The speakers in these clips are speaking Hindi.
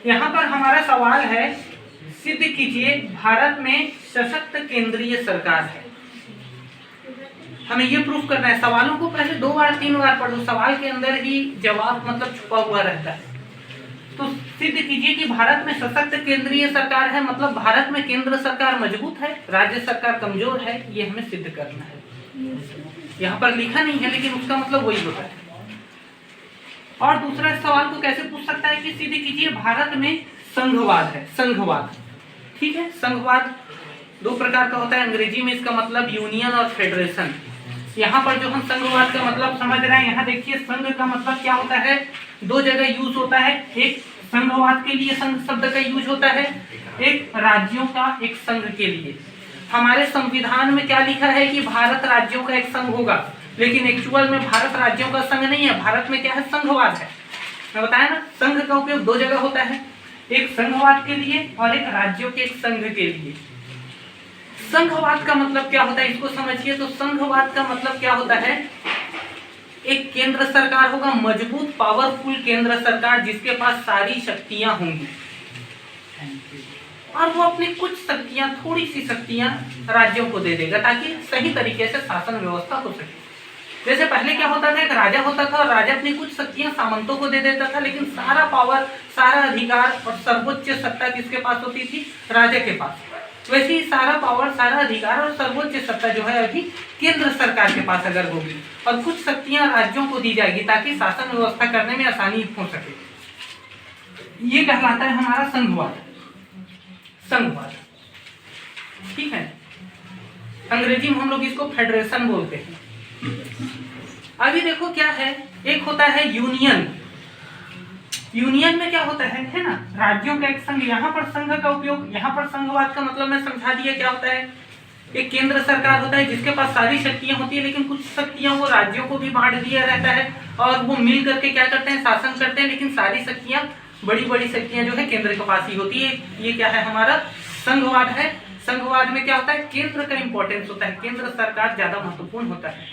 यहाँ पर हमारा सवाल है, सिद्ध कीजिए भारत में सशक्त केंद्रीय सरकार है। हमें ये प्रूफ करना है। सवालों को पहले 2 बार 3 बार पढ़ लो, सवाल के अंदर ही जवाब मतलब छुपा हुआ रहता है। तो सिद्ध कीजिए कि भारत में सशक्त केंद्रीय सरकार है, मतलब भारत में केंद्र सरकार मजबूत है, राज्य सरकार कमजोर है, ये हमें सिद्ध करना है। यहाँ पर लिखा नहीं है लेकिन उसका मतलब वही होता है। और दूसरा सवाल को कैसे पूछ सकता है कि सिद्ध कीजिए भारत में संघवाद है। संघवाद, ठीक है, संघवाद 2 प्रकार का होता है। अंग्रेजी में इसका मतलब यूनियन और फेडरेशन। यहाँ पर जो हम संघवाद का मतलब समझ रहे हैं, यहाँ देखिए संघ का मतलब क्या होता है, 2 जगह यूज होता है। एक संघवाद के लिए संघ शब्द का यूज होता है, एक राज्यों का एक संघ के लिए। हमारे संविधान में क्या लिखा है कि भारत राज्यों का एक संघ होगा, लेकिन एक्चुअल में भारत राज्यों का संघ नहीं है। भारत में क्या है, संघवाद है। मैं बताया ना, संघ का उपयोग 2 जगह होता है, एक संघवाद के लिए और एक राज्यों के एक संघ के लिए। संघवाद का मतलब क्या होता है इसको समझिए। तो संघवाद का मतलब क्या होता है, एक केंद्र सरकार होगा, मजबूत पावरफुल केंद्र सरकार जिसके पास सारी शक्तियां होंगी, और वो अपनी कुछ शक्तियां, थोड़ी सी शक्तियां राज्यों को दे देगा ताकि सही तरीके से शासन व्यवस्था हो सके। जैसे पहले क्या होता था, एक राजा होता था और राजा अपनी कुछ शक्तियां सामंतों को दे देता था, लेकिन सारा पावर, सारा अधिकार और सर्वोच्च सत्ता किसके पास होती थी, राजा के पास। वैसे ही सारा पावर, सारा अधिकार और सर्वोच्च सत्ता जो है अभी केंद्र सरकार के पास अगर होगी, और कुछ शक्तियां राज्यों को दी जाएगी ताकि शासन व्यवस्था करने में आसानी हो सके। ये कहलाता है हमारा संघवाद। संघवाद, ठीक है। अंग्रेजी में हम लोग इसको फेडरेशन बोलते हैं। अभी देखो क्या है, एक होता है यूनियन। यूनियन में क्या होता है ना, राज्यों का एक संघ। यहाँ पर संघ का उपयोग, यहाँ पर संघवाद का मतलब मैं समझा दिया क्या होता है। एक केंद्र सरकार होता है जिसके पास सारी शक्तियां होती है, लेकिन कुछ शक्तियां वो राज्यों को भी बांट दिया रहता है और वो मिल करके क्या करते हैं, शासन करते हैं, लेकिन सारी शक्तियां, बड़ी बड़ी शक्तियां जो है केंद्र के पास ही होती है। ये क्या है, हमारा संघवाद है। संघवाद में क्या होता है, केंद्र का इंपॉर्टेंस होता है, केंद्र सरकार ज्यादा महत्वपूर्ण होता है।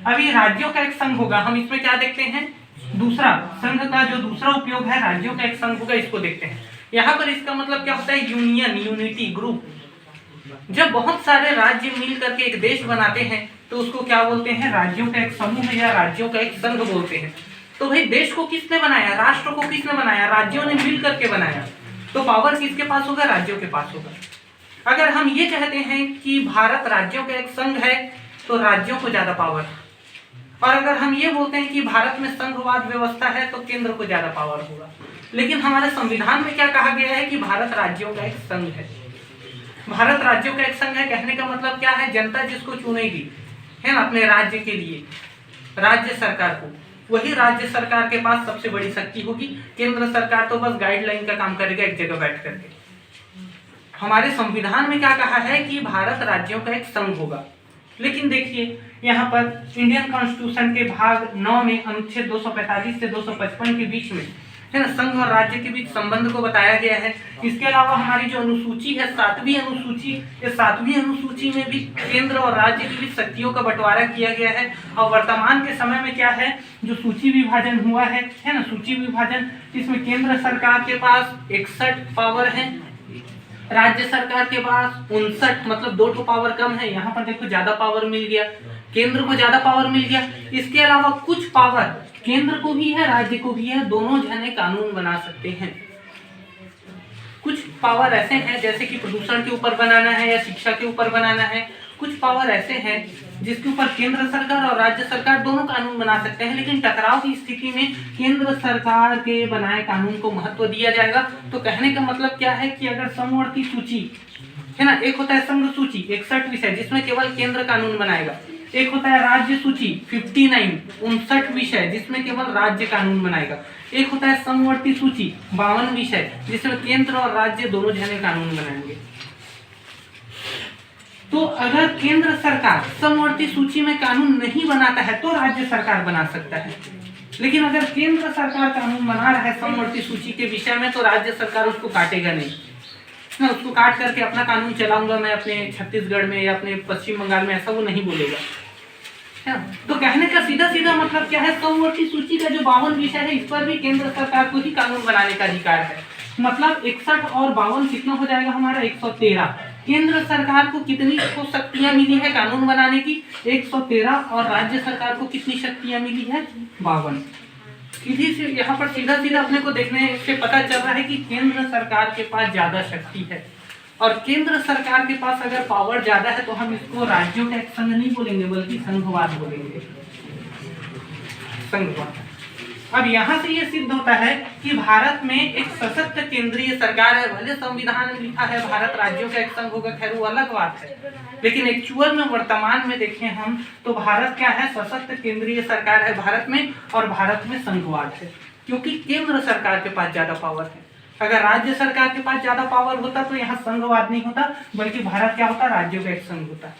अभी राज्यों का एक संघ होगा, हम इसमें क्या देखते हैं, दूसरा संघ का जो दूसरा उपयोग है, राज्यों का एक संघ होगा, इसको देखते हैं। यहाँ पर इसका मतलब क्या होता है, यूनियन, यूनिटी, ग्रुप। जब बहुत सारे राज्य मिल करके एक देश बनाते हैं तो उसको क्या बोलते हैं, राज्यों का एक समूह या राज्यों का एक संघ बोलते हैं। तो भाई देश को किसने बनाया, राष्ट्र को किसने बनाया, राज्यों ने मिल करके बनाया। तो पावर किसके पास होगा, राज्यों के पास होगा। अगर हम ये कहते हैं कि भारत राज्यों का एक संघ है तो राज्यों को ज्यादा पावर, और अगर हम ये बोलते हैं कि भारत में संघवाद व्यवस्था है तो केंद्र को ज्यादा पावर होगा। लेकिन हमारे संविधान में क्या कहा गया है कि भारत राज्यों का एक संघ है। भारत राज्यों का एक संघ है कहने का मतलब क्या है, जनता जिसको चुनेगी है ना अपने राज्य के लिए, राज्य सरकार को, वही राज्य सरकार के पास सबसे बड़ी शक्ति होगी। केंद्र सरकार तो बस गाइडलाइन का काम करेगा एक जगह बैठ करके। हमारे संविधान में क्या कहा है कि भारत राज्यों का एक संघ होगा। लेकिन देखिए यहाँ पर इंडियन कॉन्स्टिट्यूशन के भाग 9 में अनुच्छेद 245 से 255 के बीच में है ना संघ और राज्य के बीच संबंध को बताया गया है। इसके अलावा हमारी जो अनुसूची है 7वीं अनुसूची, इस 7वीं अनुसूची में भी केंद्र और राज्य की भी शक्तियों का बंटवारा किया गया है। और वर्तमान के समय में क्या है, जो सूची विभाजन हुआ है ना, सूची विभाजन, इसमें केंद्र सरकार के पास 61 पावर है, राज्य सरकार के पास 59, मतलब 2 पावर कम है। यहाँ पर देखो ज्यादा पावर मिल गया, केंद्र को ज्यादा पावर मिल गया। इसके अलावा कुछ पावर केंद्र को भी है, राज्य को भी है, दोनों जने कानून बना सकते हैं। कुछ पावर ऐसे हैं जैसे कि प्रदूषण के ऊपर बनाना है या शिक्षा के ऊपर बनाना है। कुछ पावर ऐसे हैं जिसके ऊपर केंद्र सरकार और राज्य सरकार दोनों कानून बना सकते हैं, लेकिन टकराव की स्थिति में केंद्र सरकार के बनाए कानून को महत्व दिया जाएगा। तो कहने का मतलब क्या है कि अगर समवर्ती सूची है ना, एक होता है संघ सूची 61 विषय जिसमें केवल केंद्र कानून बनाएगा, एक होता है राज्य सूची 59 59 विषय जिसमें केवल राज्य कानून बनाएगा, एक होता है समवर्ती सूची 52 विषय जिसमें केंद्र और राज्य दोनों जने कानून बनाएंगे। तो अगर केंद्र सरकार समवर्ती सूची में कानून नहीं बनाता है तो राज्य सरकार बना सकता है, लेकिन अगर केंद्र सरकार कानून बना रहा है समवर्ती सूची के विषय में तो राज्य सरकार उसको काटेगा नहीं ना, उसको काट करके अपना कानून चलाऊंगा मैं अपने छत्तीसगढ़ में या अपने पश्चिम बंगाल में, ऐसा वो नहीं बोलेगा है। तो कहने का सीधा सीधा मतलब क्या है, समवर्ती सूची का जो 52 विषय है इस पर भी केंद्र सरकार को ही कानून बनाने का अधिकार है। मतलब 61 और 52 कितना हो जाएगा हमारा 113। केंद्र सरकार को कितनी शक्तियां मिली है कानून बनाने की 113 और राज्य सरकार को कितनी शक्तियां मिली है 52। सीधी से यहाँ पर सीधा सीधा अपने को देखने से पता चल रहा है कि केंद्र सरकार के पास ज्यादा शक्ति है और केंद्र सरकार के पास अगर पावर ज्यादा है तो हम इसको राज्यों का एक संघ नहीं बोलेंगे बल्कि संघवाद बोलेंगे, संघवाद। अब यहाँ से ये सिद्ध होता है कि भारत में एक सशक्त केंद्रीय सरकार है। भले संविधान में लिखा है भारत राज्यों का एक संघ होगा, खैर वो अलग बात है, लेकिन एक्चुअल में वर्तमान में देखें हम तो भारत क्या है, सशक्त केंद्रीय सरकार है भारत में और भारत में संघवाद है, क्योंकि केंद्र सरकार के पास ज्यादा पावर है। अगर राज्य सरकार के पास ज्यादा पावर होता तो यहाँ संघवाद नहीं होता बल्कि भारत क्या होता, राज्यों का एक संघ होता।